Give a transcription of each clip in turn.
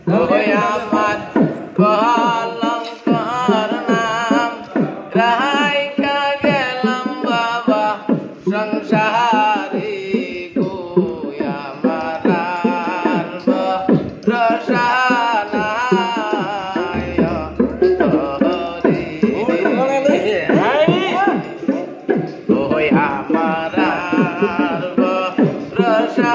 ওই আমার কলঙ্কর নাম রাইখা গেলাম বাবা সংসারে গো আমার আর ভরসা নাই ওই আমার আর ভরসা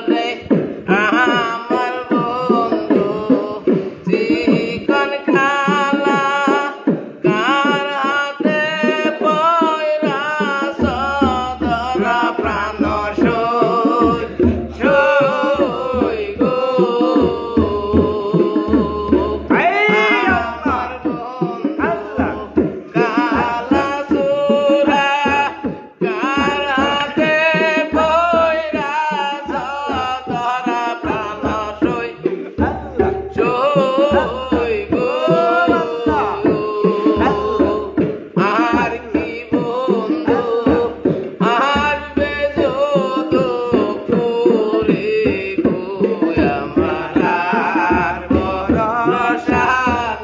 রে আমার বন্ধু চিকন খালা কার হাতে পয়রা সদরা প্রাণ সই সই গো আমার বন্ধু কালা সুরা কার হাতে পয়রা সদরা প্রাণ সই সই গো আর কি বন্ধু আর বেজত ফুরে গো আমার আর ভরসা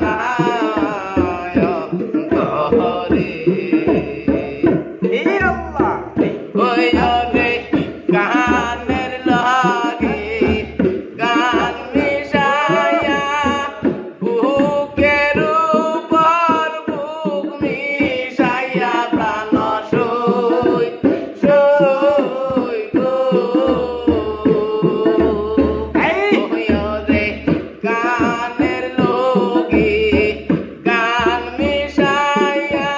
নাই ঘরে ওই রে কানের লাগে গান মিশায়া বুকের উপর বুক মিশায়া প্রাণ সই সই গো ওই রে কানের লগে গান মিশায়া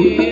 রে